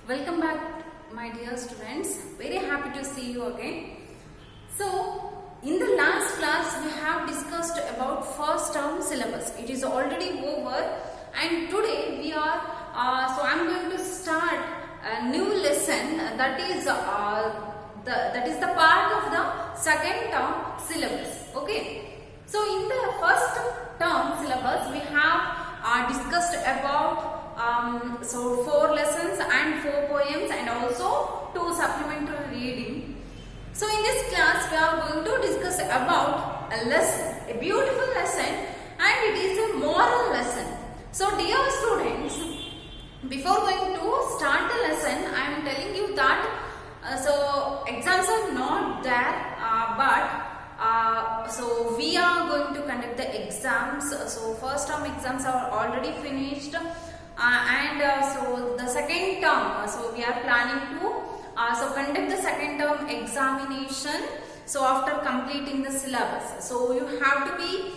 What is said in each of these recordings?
Welcome back, my dear students. Very happy to see you again. So, in the last class, we have discussed about first term syllabus. It is already over, and today we are. I'm going to start a new lesson. That is the part of the second term syllabus. Okay. So, in the first term syllabus, we have discussed about 4 lessons and 4 poems and also 2 supplementary reading. So in this class we are going to discuss about a lesson, a beautiful lesson, and it is a moral lesson. So dear students, before going to start the lesson, I am telling you that exams are not there, so we are going to conduct the exams. So first term exams are already finished. So the second term, so we are planning to conduct the second term examination. So after completing the syllabus, so you have to be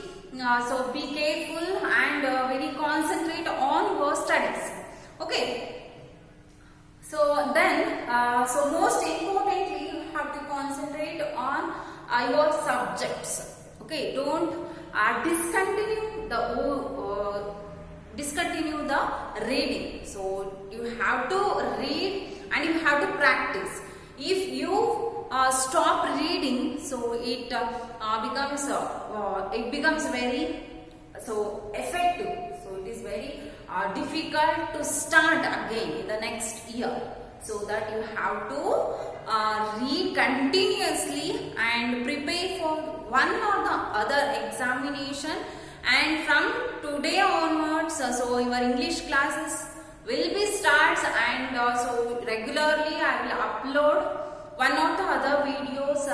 be careful and very concentrate on your studies. Okay. So then, most importantly, you have to concentrate on your subjects. Okay. Don't discontinue the reading. So you have to read and you have to practice. If you stop reading, so it becomes very effective. So it is very difficult to start again in the next year. So that you have to read continuously and prepare for one or the other examination. And from today onwards, so your English classes will be starts, and so regularly I will upload one or the other videos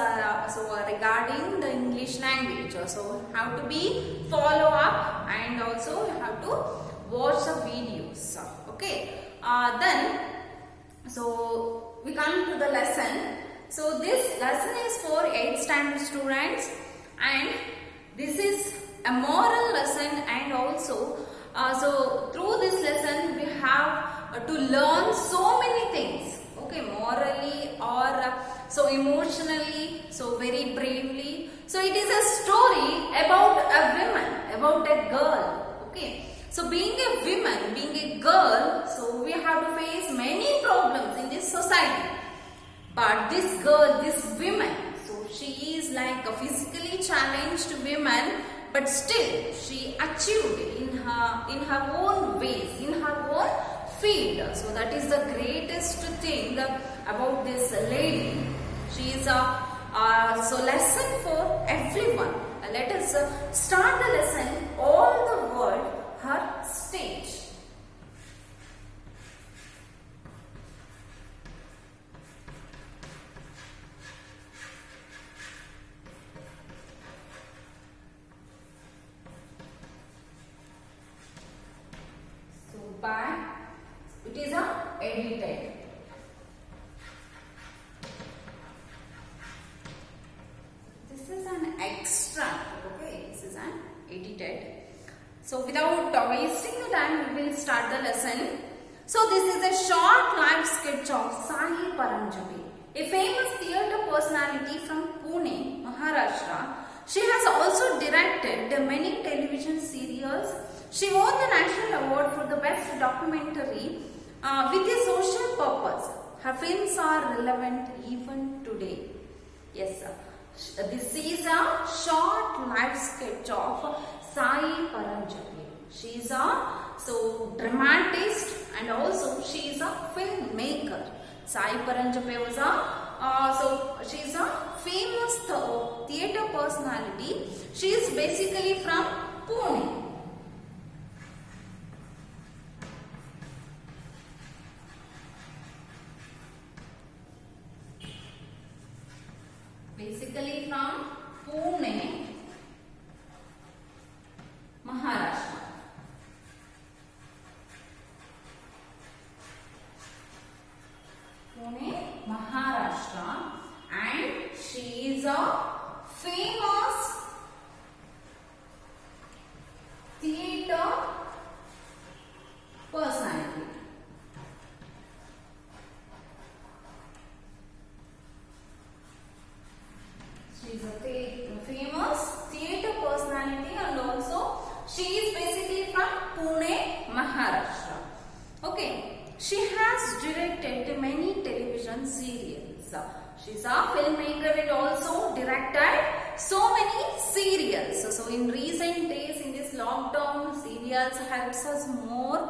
regarding the English language. So have to be follow up, and also you have to watch the videos. Okay. Then so we come to the lesson. So this lesson is for 8th standard students, and this is a moral lesson, and also so through this lesson we have to learn so many things. Okay, morally or so emotionally, so very bravely. So it is a story about a woman, about a girl. Okay, so being a woman, being a girl, so we have to face many problems in this society. But this girl, this woman, so she is like a physically challenged woman, but still she achieved in her own ways, in her own field. So that is the greatest thing about this lady. She is a lesson for everyone. Let us start the lesson. All the world her stage. It is edited. This is an extract. Okay, this is an edited. So without wasting the time, we will start the lesson. So this is a short life sketch of Sai Paranjpe, a famous theatre personality from Pune, Maharashtra. She has also directed many television serials. She won the National Award for the Best Documentary with a social purpose. Her films are relevant even today. Yes, sir. This is a short life sketch of Sai Paranjpe. She is a dramatist, and also she is a filmmaker. Sai Paranjpe was she is a famous theatre personality. She is basically from Pune. Basically from Pune, Maharashtra. Pune, Maharashtra, and she is a famous television serials. She's a filmmaker and also directed so many serials. So in recent days, in this lockdown, serials helps us more,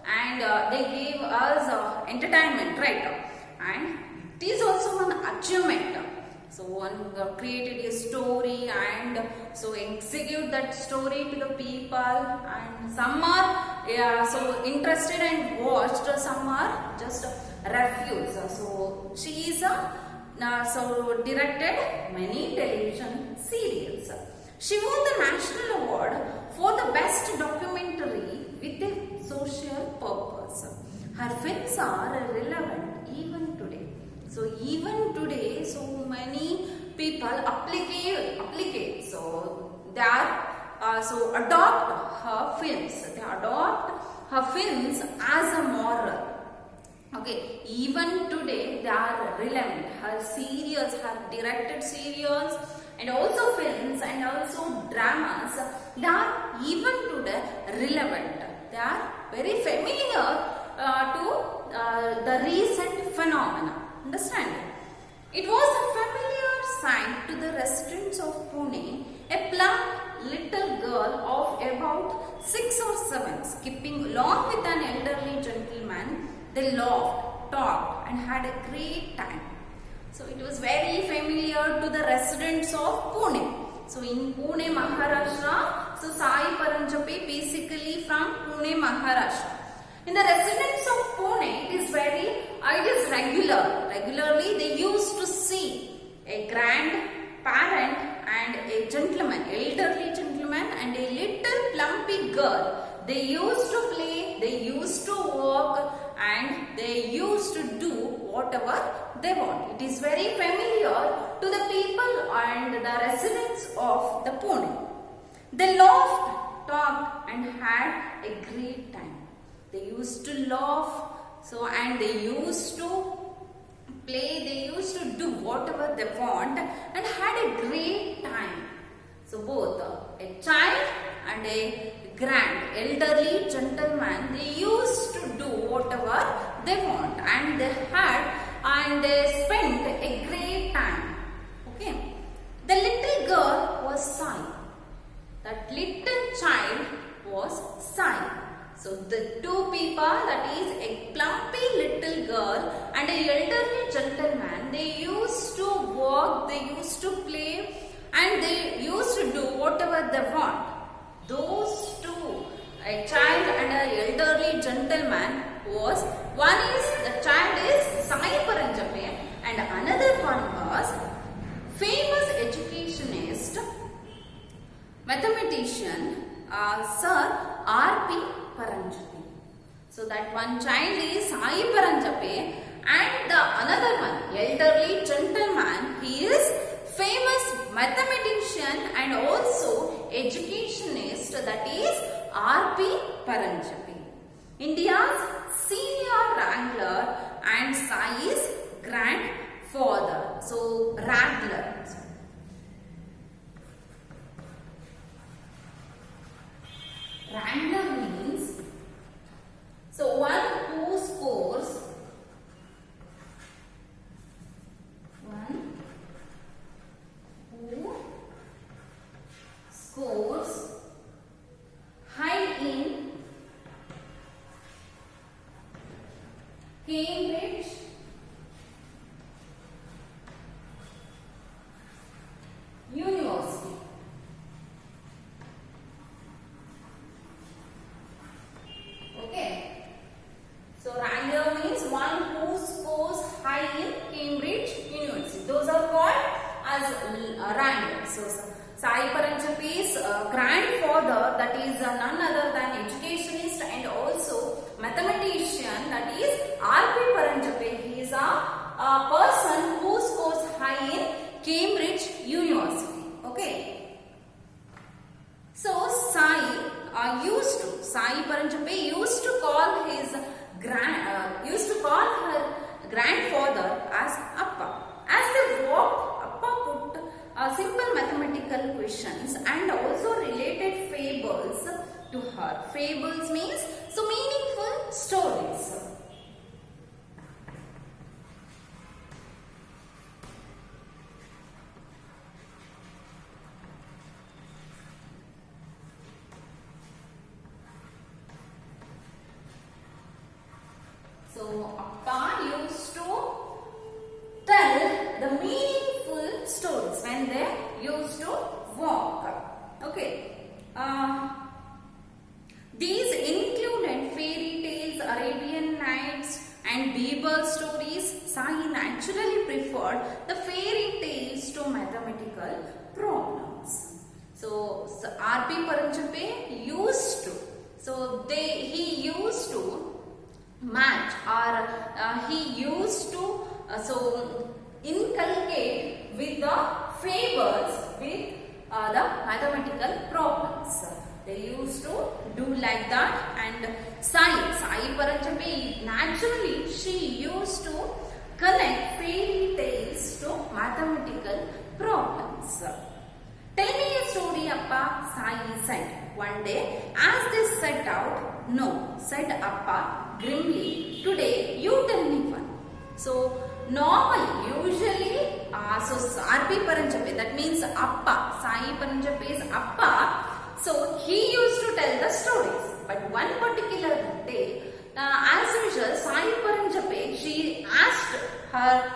and they give us entertainment, right? And it is also an achievement. So one created a story and so execute that story to the people, and some are so interested and watched, some are just refused. So she is so directed many television serials. She won the national award for the best documentary with a social purpose. Her films are relevant even today. So even today, so many people applicate. So they are so adopt her films. They adopt her films as a moral. Okay, even today they are relevant. Her serials, her directed serials, and also films and also dramas, they are even today relevant. They are very familiar to the recent phenomena. Understand? It was a familiar sight to the residents of Pune. A plump little girl of about 6 or 7 skipping along with an elderly gentleman. They laughed, talked, and had a great time. So it was very familiar to the residents of Pune. So in Pune, Maharashtra, so Sai Paranjape basically from Pune, Maharashtra. In the residents of Pune, it is regular. Regularly, they used to see a grandparent and a gentleman, elderly gentleman, and a little plumpy girl. They used to play, they used to walk, and they used to do whatever they want. It is very familiar to the people and the residents of the Pune. They laughed, talked, and had a great time. They used to laugh, so and they used to play, they used to do whatever they want and had a great time. So both a child and a elderly gentleman, they used to do whatever they want and they spent a great time. Okay. The little girl was Sai. That little child was Sai. So the two people, that is a plumpy little girl and a elderly gentleman, they used to walk, they used to play, and they used to do whatever they want. Those two, a child and an elderly gentleman, was one is the child is Sai Paranjape and another one was famous educationist, mathematician Sir R.P. Paranjape. So that one child is Sai Paranjape and the another one, elderly gentleman, he is famous mathematician and also educationist, that is R.P. Paranjape. India's senior wrangler and Sai's grandfather. So wrangler. Wrangler means so one who scores high in Cambridge University. Okay. So wrangler means one who scores high in Cambridge University. Those are called as wranglers. So Sai Paranjape's grandfather, that is none other than educationist and also mathematician, that is R.P. Paranjape. He is a person who scores high in Cambridge University. Okay. So Sai Paranjape used to call her grandfather as Appa. As they walked, Appa put simple mathematical questions and also related fables to her. Fables means so meaningful stories. mythological stories, Sai naturally preferred the fairy tales to mathematical problems. So R.P. Paranjape used to, he used to match, or he used to inculcate with the fables with the mathematical problems. They used to do like that. And Sai Paranjape, naturally she used to connect fairy tales to mathematical problems. Tell me a story, Appa, Sai said. One day, as they set out, no, said Appa grimly, today you tell me one. So, normally, usually, R.P. Paranjape, that means Appa, Sai Paranjape's Appa, so he used to tell the stories. But one particular day, as usual, Sai Paranjape, she asked her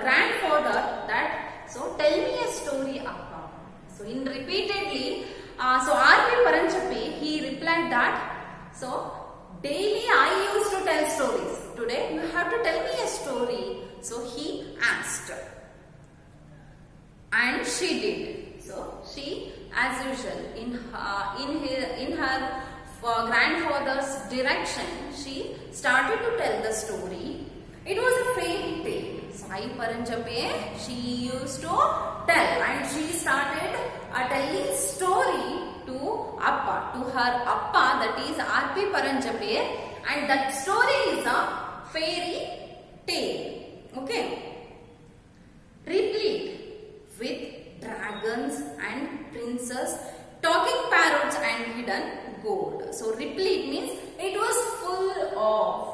grandfather that, so tell me a story, Appa. So in repeatedly, R.P. Paranjape, he replied that, so daily I used to tell stories. Today you have to tell me a story. So he asked, and she did. So she, as usual, in her grandfather's direction, she started to tell the story. It was a fairy tale. Sai Paranjape, she used to tell, and she started telling story to Appa, to her Appa, that is R.P. Paranjape, and that story is a fairy tale. Okay, replete with dragons and princes, talking parrots and hidden gold. So replete means it was full of.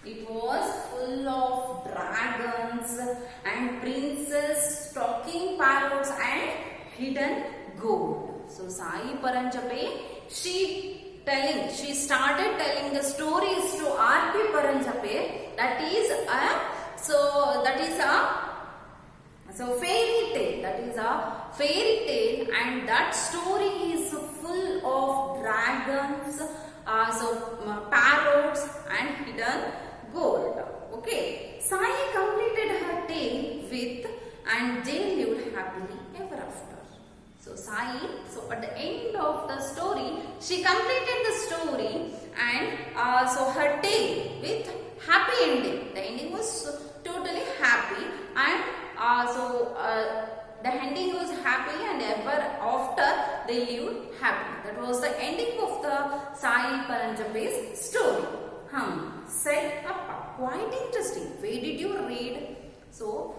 It was full of dragons and princes, talking parrots and hidden gold. So Sai Paranjape, she started telling the stories to R.P. Paranjape. That is a fairy tale. That is a fairy tale, and that story is full of dragons, parrots and hidden gold. Okay, Sai completed her tale with, and they lived happily ever after. So Sai, at the end of the story, she completed the story, and her tale with happy ending. The ending was totally happy, and the ending was happy, and ever after they lived happy. That was the ending of the Sai Paranjape's story. Said Appa, quite interesting. Where did you read? So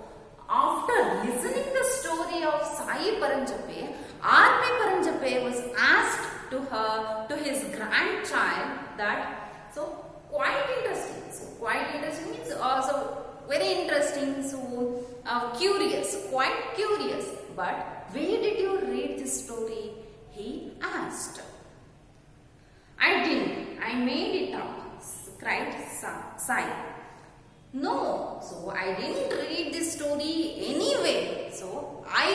after listening the story of Sai Paranjape, R.P. Paranjape was asked to his grandchild that, so quite interesting. So quite interesting means very interesting. So curious, quite curious. But where did you read this story? He asked. I didn't. I made it up, cried Sai. No, so I didn't read this story anyway. So I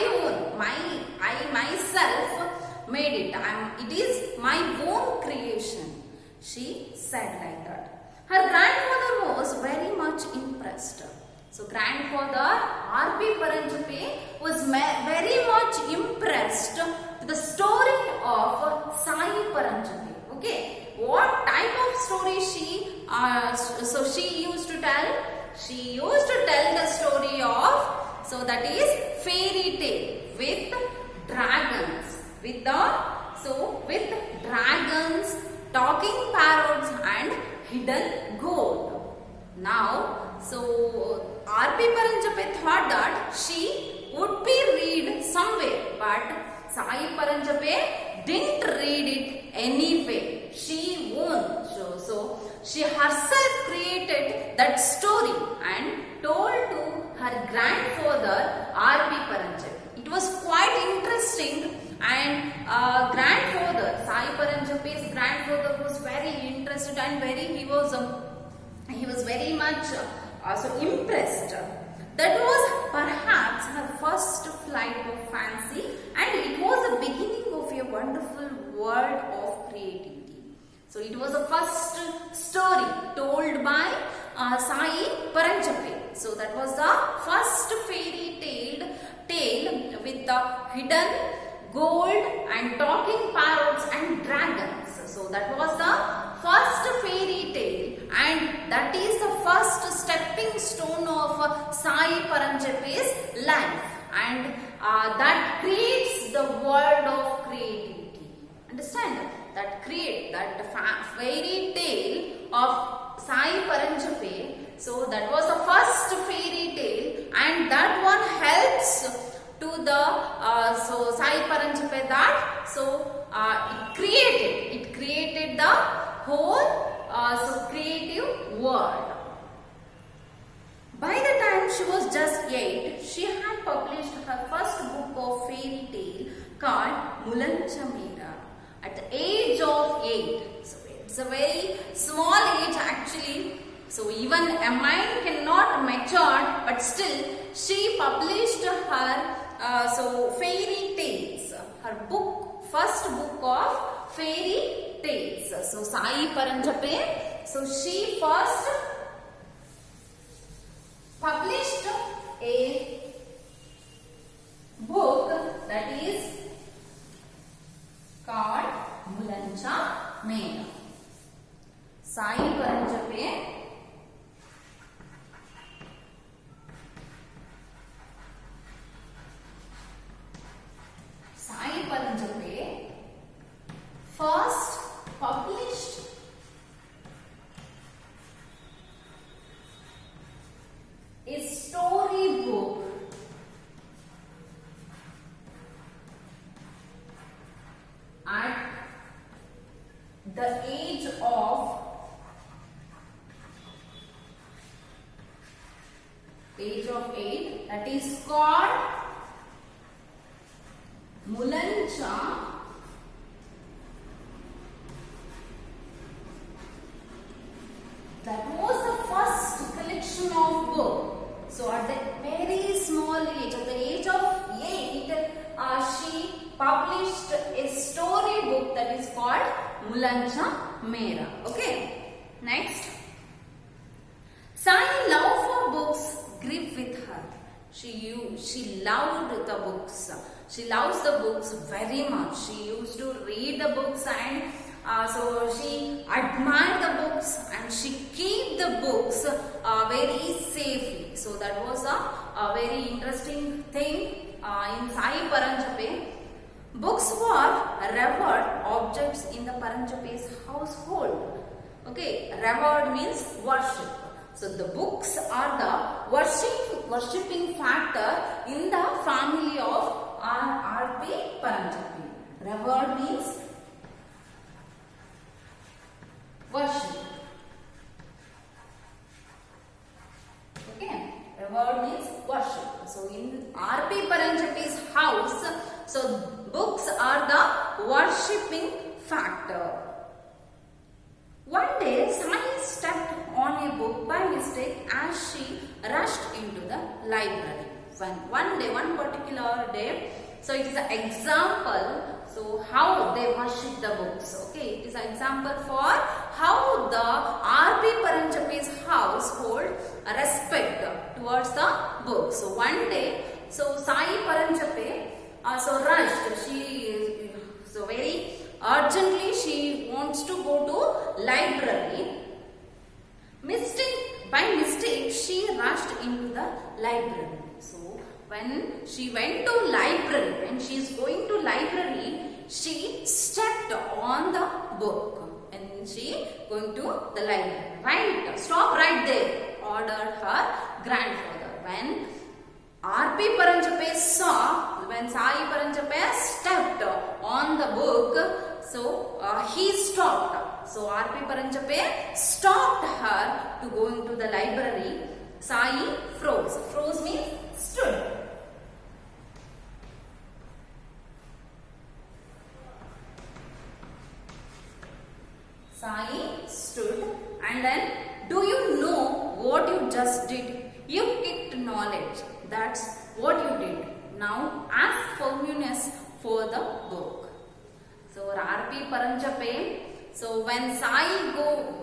myself made it. It is my own creation. She said like that. Her grandfather was very much impressed. So grandfather R.P. Paranjape was very much impressed with the story of Sai Paranjape. Okay, what type of story she used to tell? She used to tell the story of, so that is fairy tale with dragons, with dragons, talking parrots and hidden gold. Now, so R.P. Paranjape thought that she would be read somewhere, but Sai Paranjape didn't read it anyway. She won't. So she herself created that story and told to her grandfather R.P. Paranjape. It was quite interesting, and grandfather, Sai Paranjape's grandfather was very interested, and he was very much impressed. That was perhaps her first flight of fancy, and it was the beginning was the first fairy tale with the hidden gold and talking parrots and dragons. So that was the first fairy tale, and that is the first stepping stone of Sai Paranjape's life, and that creates the world of creativity. Understand? That fairy tale of Sai Paranjape. So that was the first fairy tale, and that one helps to the so Sai Paranjape that it created the whole creative world. By the time she was just 8, she had published her first book of fairy tale called Mulancha Mera at the age of 8. So it's a very small age actually. So even a mind cannot mature, but still she published her fairy tales, her book, first book of fairy tales. So Sai Paranjape, so she first published a book that is called Mulancha Mera. Sai Paranjape first published a story book at the age of 8, that is called Mulancha That was the first collection of book. So at the very small age, at the age of 8, she published a story book that is called Mulancha Mera. Okay. Next. Sai love for books grew with her. She loved the books. She loves the books very much. She used to read the books, and so she admired the books, and she kept the books very safely. So that was a very interesting thing in Sai Paranjape. Books were revered objects in the Paranjape's household. Okay, revered means worship. So the books are the worshipping factor in the family of R.P. Paranjape. Revered means worship. Okay, revered means worship. So in R.P. Paranjape's house, so books are the worshipping factor. One day, Sai stepped on a book by mistake as she rushed into the library. One particular day, so it is an example, so how they worship the books. Okay, it is an example for how the R.P. Paranjape's household respect towards the book. So one day, so Sai Paranjape rushed. She very urgently she wants to go to library. By mistake she rushed into the library. So when she went to library, when she is going to library, she stepped on the book and she going to the library. Right, stop right there, ordered her grandfather. When R.P. Paranjape saw, when Sai Paranjape stepped on the book, so he stopped. So R.P. Paranjape stopped her to go into the library. Sai froze. Froze means stood. Sai stood, and then, do you know what you just did? You kicked knowledge. That's what you did. Now ask forgiveness for the book. So R.P. Paranjape, so when Sai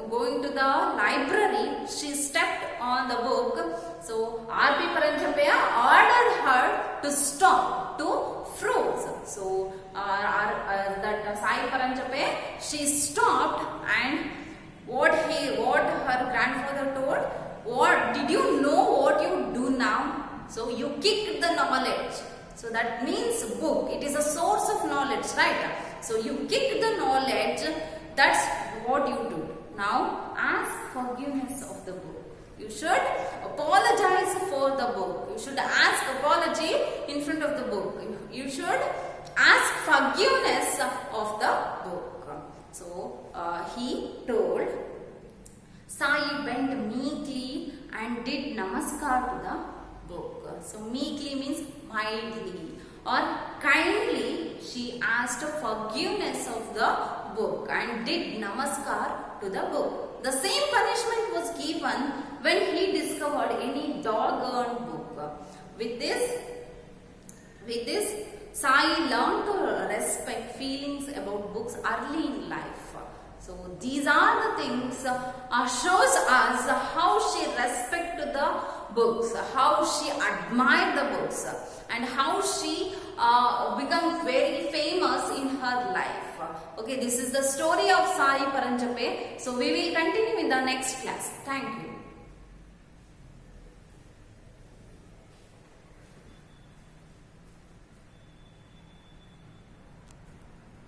going to the library, she stepped on the book So R.P. Paranjapaya ordered her to stop, to froze. So that Sai Paranjapaya, she stopped, and what her grandfather told, what did you know what you do now? So you kicked the knowledge. So that means book. It is a source of knowledge, right? So you kick the knowledge. That's what you do. Now ask forgiveness of the book. You should apologize for the book. You should ask apology in front of the book. You should ask forgiveness of the book. So he told, Sai bent meekly and did namaskar to the book. So meekly means mildly or kindly she asked forgiveness of the book and did namaskar to the book. The same punishment was given when he discovered any dog-eared book. With this, Sai learned to respect feelings about books early in life. So these are the things shows us how she respected the books, how she admired the books, and how she become very famous in her life. Okay, this is the story of Sai Paranjapaya. So we will continue in the next class. Thank you.